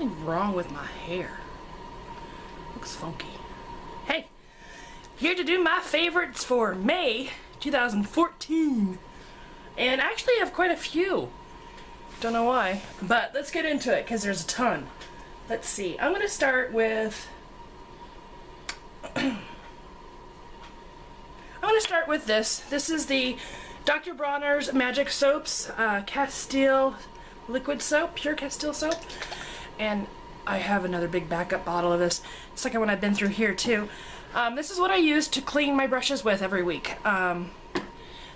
Something wrong with my hair. Looks funky. Hey, here to do my favorites for May 2014. And actually I have quite a few. Don't know why, but let's get into it because there's a ton. Let's see. I'm going to start with this. This is the Dr. Bronner's Magic Soaps Castile liquid soap, pure Castile soap. And I have another big backup bottle of this. Second one I've been through here too. This is what I use to clean my brushes with every week.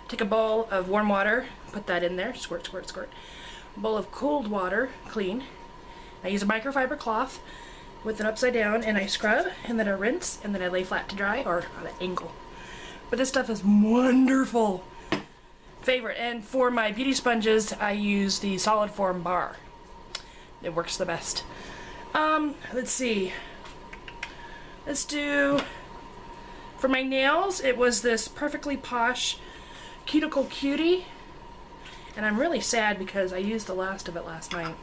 Take a bowl of warm water, put that in there, squirt, squirt, squirt. A bowl of cold water, clean. I use a microfiber cloth with it upside down, and I scrub, and then I rinse, and then I lay flat to dry, or on an angle. But this stuff is wonderful. Favorite. And for my beauty sponges, I use the Solid Form bar. It works the best. Let's see. Let's do, for my nails, it was this Perfectly Posh Cuticle Cutie. And I'm really sad because I used the last of it last night.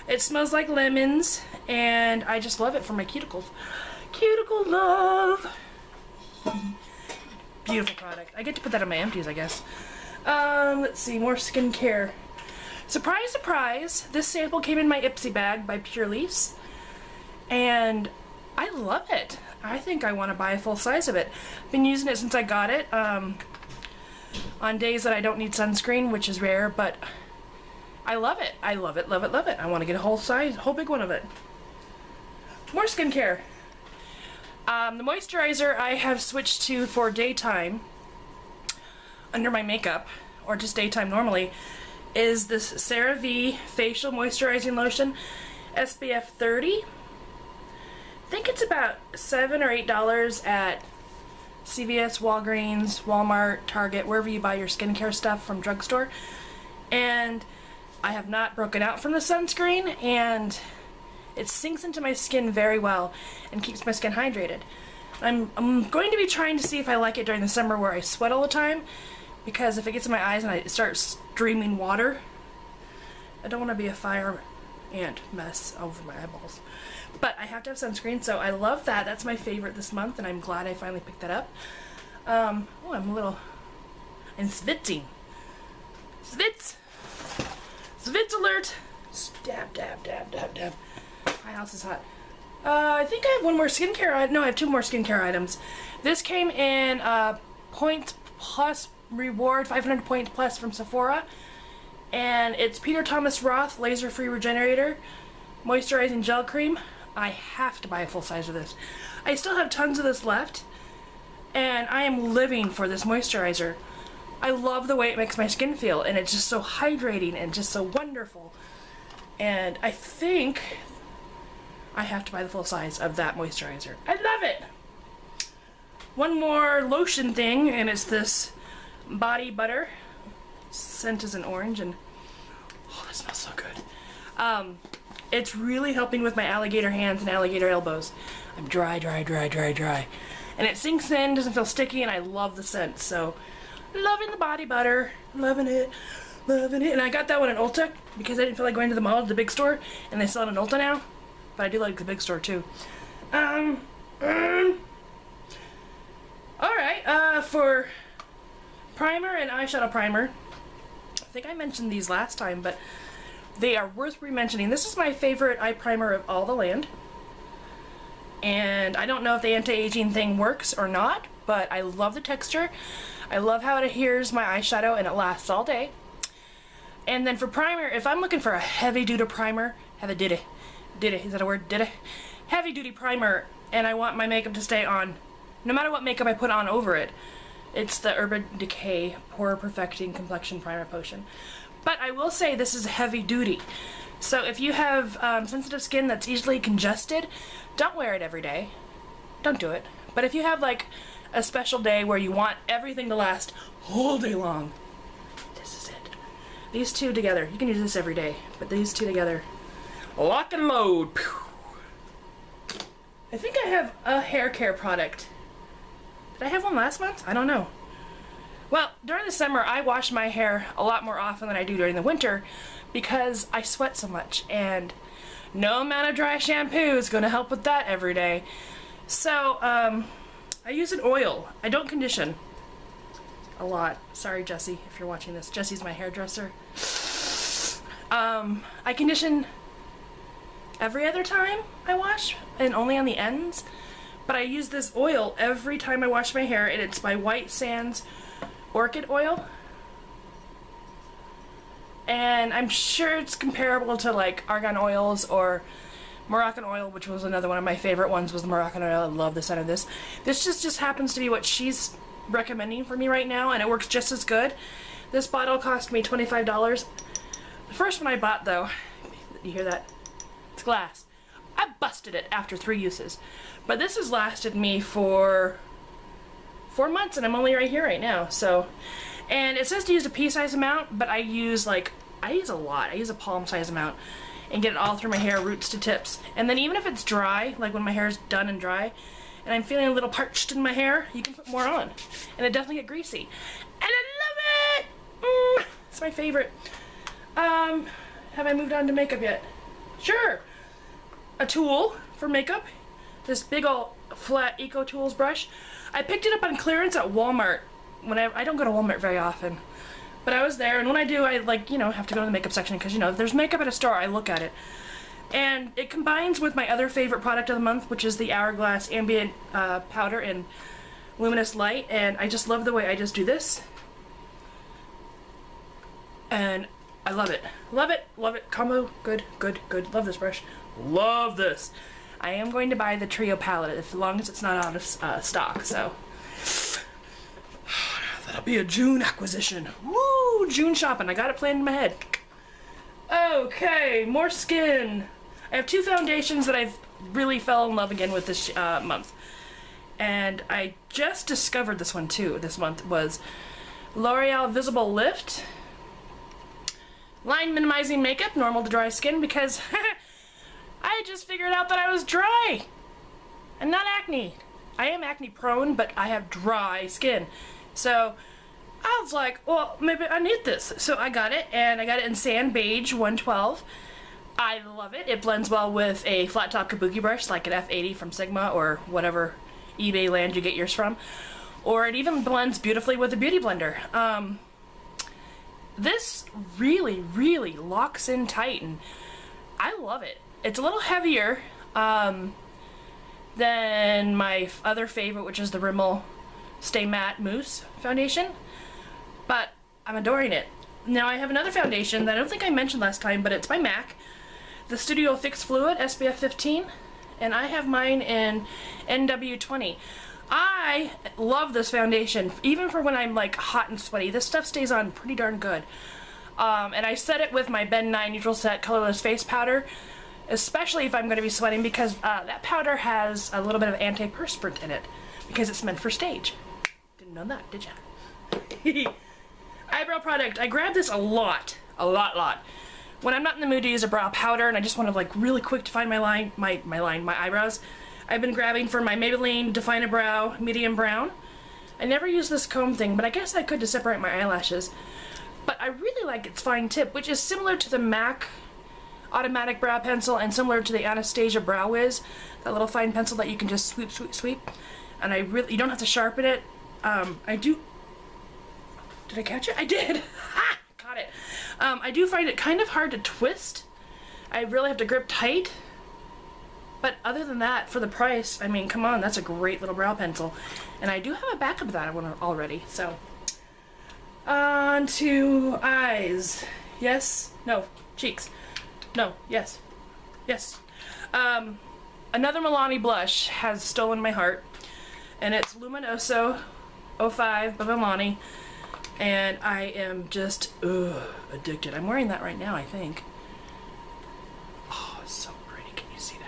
It smells like lemons, and I just love it for my cuticles. Cuticle love! Beautiful product. I get to put that on my empties, I guess. Let's see, more skincare. Surprise, surprise, this sample came in my Ipsy bag by Pure Lease, and I love it. I think I want to buy a full size of it. Been using it since I got it, on days that I don't need sunscreen, which is rare, but I love it. I love it, love it, love it. I want to get a whole size, whole big one of it. More skincare. The moisturizer I have switched to for daytime, under my makeup, or just daytime normally, is this CeraVe Facial Moisturizing Lotion SPF 30. I think it's about $7 or $8 at CVS, Walgreens, Walmart, Target, wherever you buy your skincare stuff from drugstore. And I have not broken out from the sunscreen, and it sinks into my skin very well and keeps my skin hydrated. I'm going to be trying to see if I like it during the summer where I sweat all the time, because if it gets in my eyes and I start streaming water, I don't want to be a fire ant mess over my eyeballs. But I have to have sunscreen, so I love that. That's my favorite this month, and I'm glad I finally picked that up. Oh, I'm schwitzing. Schwitz! Schwitz alert! Dab, dab, dab, dab, dab. My house is hot. I think I have one more skincare item. No, I have two more skincare items. This came in Points Plus Reward, 500 Points Plus from Sephora. And it's Peter Thomas Roth Laser Free Regenerator Moisturizing Gel Cream. I have to buy a full size of this. I still have tons of this left, and I am living for this moisturizer. I love the way it makes my skin feel, and it's just so hydrating and just so wonderful. And I think I have to buy the full size of that moisturizer. I love it! One more lotion thing, and it's this body butter. Scent is an orange, and oh, that smells so good. It's really helping with my alligator hands and alligator elbows. I'm dry, dry, dry, dry, dry. And it sinks in, doesn't feel sticky, and I love the scent. So, loving the body butter. Loving it. Loving it. And I got that one at Ulta because I didn't feel like going to the mall, to the big store. And they sell it at Ulta now. But I do like the big store too. Alright, for primer and eyeshadow primer, I think I mentioned these last time, but they are worth re-mentioning. This is my favorite eye primer of all the land. And I don't know if the anti-aging thing works or not, but I love the texture. I love how it adheres my eyeshadow and it lasts all day. And then for primer, if I'm looking for a heavy-duty primer, is that a word? Heavy-duty primer, and I want my makeup to stay on, no matter what makeup I put on over it, it's the Urban Decay Pore Perfecting Complexion Primer Potion. But I will say this is heavy-duty. So if you have sensitive skin that's easily congested, don't wear it every day. Don't do it. But if you have like a special day where you want everything to last all day long, this is it. These two together, you can use this every day, but these two together, lock and load. I think I have a hair care product. Did I have one last month? I don't know. Well, during the summer I wash my hair a lot more often than I do during the winter because I sweat so much, and No amount of dry shampoo is going to help with that every day. So, I use an oil. I don't condition a lot. Sorry, Jessie, if you're watching this. Jessie's my hairdresser. I condition every other time I wash, and only on the ends. But I use this oil every time I wash my hair, and it's by White Sands Orchid Oil. And I'm sure it's comparable to like argan oils or Moroccan oil, which was another one of my favorite ones, was the Moroccan oil. I love the scent of this. This just happens to be what she's recommending for me right now, and it works just as good. This bottle cost me $25. The first one I bought, though, you hear that? It's glass. I busted it after 3 uses. But this has lasted me for 4 months, and I'm only right here right now, so. And it says to use a pea-size amount, but I use a lot. I use a palm-size amount and get it all through my hair, roots to tips. And then even if it's dry, like when my hair is done and dry, and I'm feeling a little parched in my hair, you can put more on. And it doesn't get greasy. And I love it! It's my favorite. Have I moved on to makeup yet? Sure! A tool for makeup. This big old flat Eco Tools brush. I picked it up on clearance at Walmart. I don't go to Walmart very often. But I was there, and when I do, I have to go to the makeup section because, if there's makeup at a store, I look at it. And it combines with my other favorite product of the month, which is the Hourglass Ambient Powder in Luminous Light, and I just love the way I just do this. And I love it. Love it, love it. Combo, good, good, good. Love this brush. Love this. I am going to buy the Trio palette as long as it's not out of stock, so. That'll be a June acquisition. Woo! June shopping. I got it planned in my head. Okay, more skin. I have 2 foundations that I've really fell in love again with this month. And I just discovered this one too this month. Was L'Oreal Visible Lift. Line minimizing makeup, normal to dry skin, because I just figured out that I was dry. And not acne. I am acne prone, but I have dry skin. So I was like, well, maybe I need this. So I got it, and I got it in Sand Beige 112. I love it. It blends well with a flat top kabuki brush, like an F80 from Sigma or whatever eBay land you get yours from. Or it even blends beautifully with a beauty blender. This really, really locks in tight, and I love it. It's a little heavier than my other favorite, which is the Rimmel Stay Matte Mousse foundation, but I'm adoring it. Now I have another foundation that I don't think I mentioned last time, but it's by MAC, the Studio Fix Fluid SPF 15, and I have mine in NW20. I love this foundation, even for when I'm like hot and sweaty. This stuff stays on pretty darn good. And I set it with my Ben 9 Neutral Set Colorless Face Powder, especially if I'm going to be sweating, because that powder has a little bit of antiperspirant in it, because it's meant for stage. Didn't know that, did ya? Eyebrow product. I grab this a lot. When I'm not in the mood to use a brow powder and I just want to like really quick define my eyebrows, I've been grabbing for my Maybelline Define a Brow Medium Brown. I never use this comb thing, but I guess I could to separate my eyelashes. But I really like its fine tip, which is similar to the MAC Automatic Brow Pencil and similar to the Anastasia Brow Wiz, that little fine pencil that you can just sweep, sweep, sweep. And you don't have to sharpen it. Did I catch it? I did! Ha! Caught it. I do find it kind of hard to twist. I really have to grip tight. But other than that, for the price, I mean, come on, that's a great little brow pencil. And I do have a backup of that one already, so. On to eyes. Yes? No. Cheeks. No. Yes. Yes. Another Milani blush has stolen my heart. And it's Luminoso 05 by Milani. And I am just, addicted. I'm wearing that right now, I think. Oh, it's so pretty. Can you see that?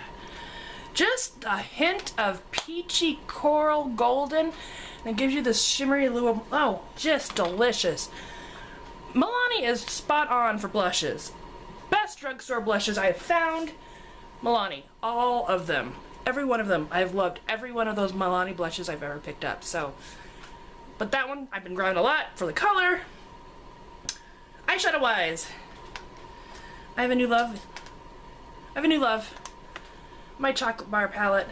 Just a hint of peachy coral golden. And it gives you this shimmery oh, just delicious. Milani is spot on for blushes. Best drugstore blushes I have found. Milani. All of them. Every one of them. I've loved every one of those Milani blushes I've ever picked up. So, but that one I've been grabbing a lot for the color. Eyeshadow wise, I have a new love. I have a new love. My chocolate bar palette.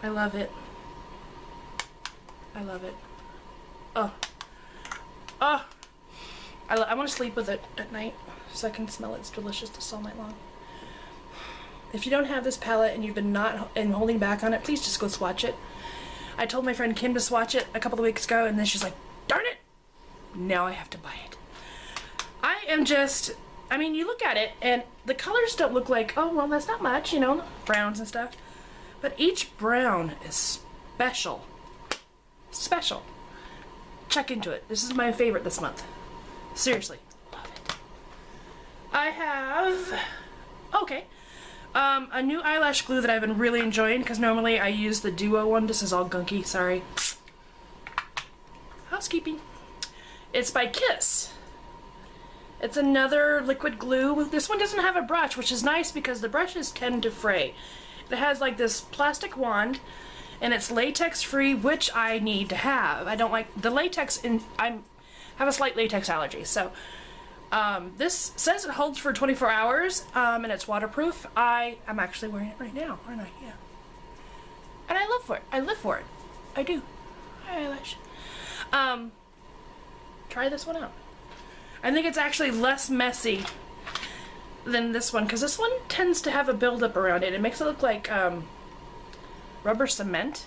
I love it. I love it. Oh. Oh. I want to sleep with it at night so I can smell it. It's delicious just all night long. If you don't have this palette and you've been holding back on it, please just go swatch it. I told my friend Kim to swatch it a couple of weeks ago, and then she's like, darn it! Now I have to buy it. I am just, I mean, you look at it, and the colors don't look like, oh, well, that's not much, you know, browns and stuff. But each brown is special. Special. Check into it. This is my favorite this month. Seriously. Love it. I have, okay, a new eyelash glue that I've been really enjoying, because normally I use the Duo one. This is all gunky, sorry. Housekeeping. It's by Kiss. It's another liquid glue. This one doesn't have a brush, which is nice because the brushes tend to fray. It has like this plastic wand, and it's latex free, which I need to have. I don't like the latex I have a slight latex allergy, so this says it holds for 24 hours, and it's waterproof. I'm actually wearing it right now, aren't I? Yeah. And I live for it. I live for it. I do. Eyelash. Try this one out. I think it's actually less messy than this one, because this one tends to have a buildup around it. It makes it look like rubber cement.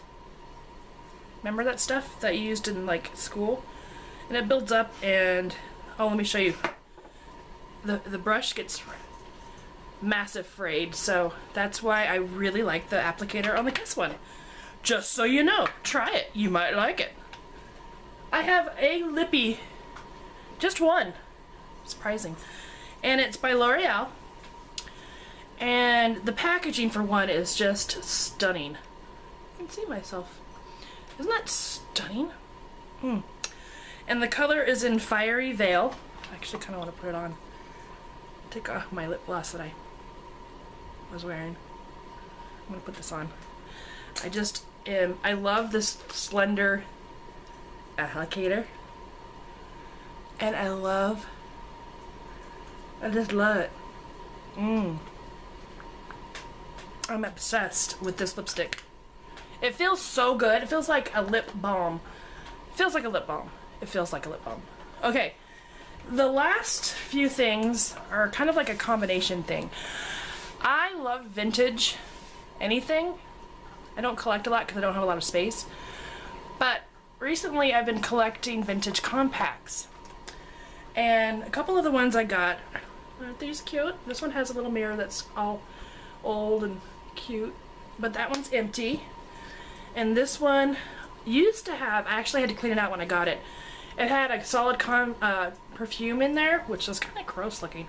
Remember that stuff that you used in like school? And it builds up, and oh, let me show you. The brush gets massive frayed, so that's why I really like the applicator on the Kiss one. Just so you know, try it. You might like it. I have a lippy, just one, surprising, and it's by L'Oreal, and the packaging for one is just stunning. I can see myself. Isn't that stunning? And the color is in Fiery Veil. I actually kind of want to put it on. Take off my lip gloss that I was wearing. I'm going to put this on. I love this slender applicator. And I just love it. I'm obsessed with this lipstick. It feels so good. It feels like a lip balm. It feels like a lip balm. It feels like a lip balm. Okay, the last few things are kind of like a combination thing. I love vintage anything. I don't collect a lot because I don't have a lot of space. But recently I've been collecting vintage compacts. And a couple of the ones I got, aren't these cute? This one has a little mirror that's all old and cute, but that one's empty. And this one used to have, I actually had to clean it out when I got it. It had a solid perfume in there, which was kind of gross looking.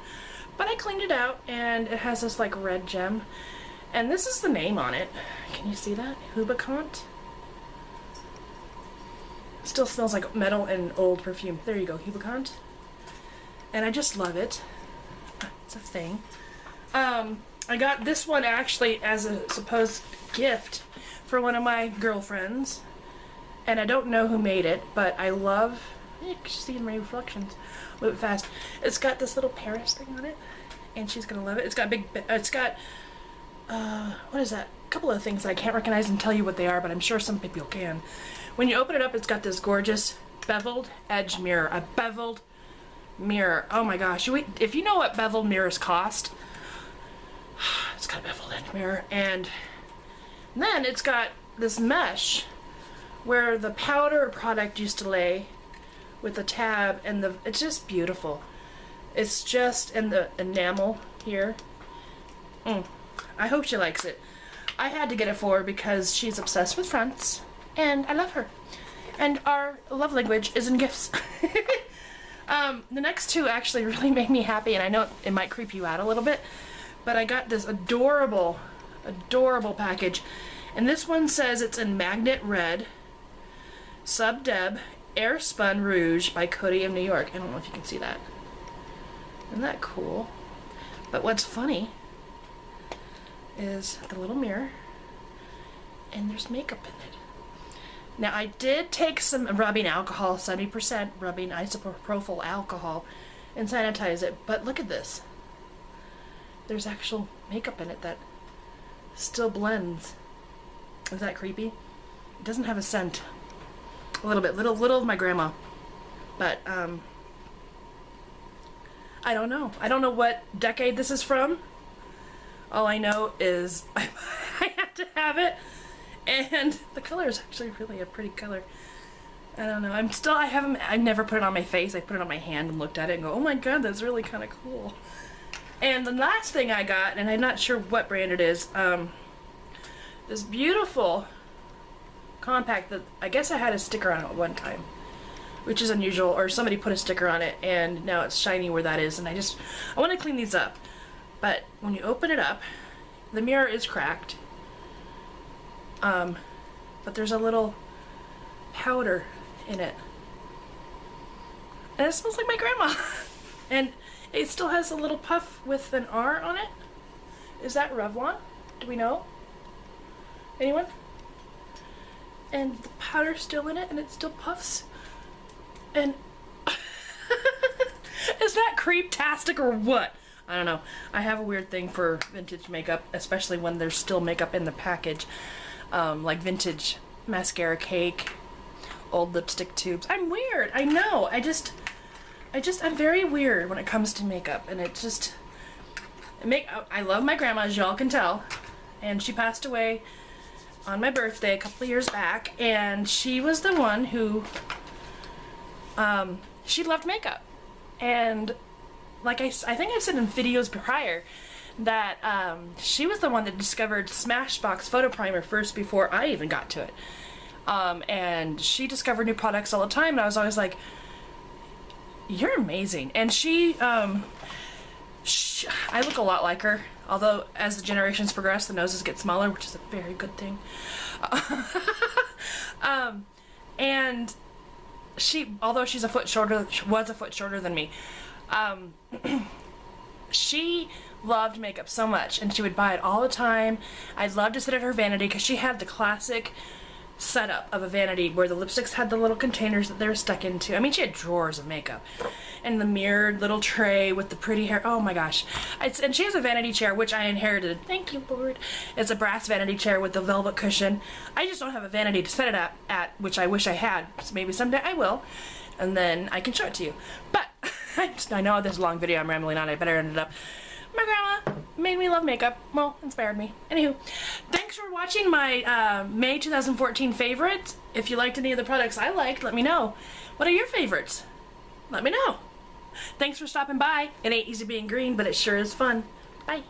But I cleaned it out, and it has this like red gem. And this is the name on it. Can you see that? Hubicant. Still smells like metal and old perfume. There you go, Hubicant. And I just love it. It's a thing. I got this one actually as a supposed gift for one of my girlfriends. And I don't know who made it, but I love, you can see in my reflections, move it fast. It's got this little Paris thing on it, and she's gonna love it. It's got what is that? A couple of things that I can't recognize and tell you what they are, but I'm sure some people can. When you open it up, it's got this gorgeous beveled edge mirror. A beveled mirror. Oh my gosh. If you know what beveled mirrors cost, it's got a beveled edge mirror. And then it's got this mesh where the powder product used to lay with the tab, and it's just beautiful. It's just in the enamel here. I hope she likes it. I had to get it for her because she's obsessed with France, and I love her. And our love language is in gifts. The next two actually really made me happy, and I know it might creep you out a little bit, but I got this adorable, adorable package. And this one says it's in Magnet Red, Sub Deb, Air Spun Rouge by Coty of New York. I don't know if you can see that. Isn't that cool? But what's funny is the little mirror, and there's makeup in it. Now I did take some rubbing alcohol, 70% rubbing isopropyl alcohol, and sanitize it, but look at this. there's actual makeup in it that still blends. Is that creepy? It doesn't have a scent. A little bit, little of my grandma. But, I don't know. I don't know what decade this is from. All I know is I have to have it. And the color is actually really a pretty color. I don't know. I've never put it on my face. I put it on my hand and looked at it and go, oh my god, that's really kind of cool. And the last thing I got, and I'm not sure what brand it is, this beautiful compact that I guess I had a sticker on it at one time, which is unusual, or somebody put a sticker on it and now it's shiny where that is, and I want to clean these up. But when you open it up, the mirror is cracked, but there's a little powder in it, and it smells like my grandma. And it still has a little puff with an R on it. Is that Revlon? Do we know? Anyone? And the powder's still in it and it still puffs. And is that creep-tastic or what? I don't know. I have a weird thing for vintage makeup, especially when there's still makeup in the package. Like vintage mascara cake, old lipstick tubes. I'm weird. I know. I'm very weird when it comes to makeup, and I love my grandma, as y'all can tell, and she passed away on my birthday a couple of years back, and she was the one who, she loved makeup. And like I think I've said in videos prior that she was the one that discovered Smashbox Photo Primer first before I even got to it. And she discovered new products all the time, and I was always like, you're amazing. And I look a lot like her, although as the generations progress, the noses get smaller, which is a very good thing. And although she was a foot shorter than me, she loved makeup so much, and she would buy it all the time. I'd love to sit at her vanity because she had the classic setup of a vanity where the lipsticks had the little containers that they were stuck into. I mean, she had drawers of makeup and the mirrored little tray with the pretty hair. Oh my gosh. And she has a vanity chair, which I inherited. Thank you, Lord. It's a brass vanity chair with the velvet cushion. I just don't have a vanity to set it up at, which I wish I had. So maybe someday I will, and then I can show it to you. But I know this is a long video, I'm rambling on. I better end it up. My grandma made me love makeup. Well, inspired me. Anywho, thanks for watching my May 2014 favorites. If you liked any of the products I liked, let me know. What are your favorites? Let me know. Thanks for stopping by. It ain't easy being green, but it sure is fun. Bye.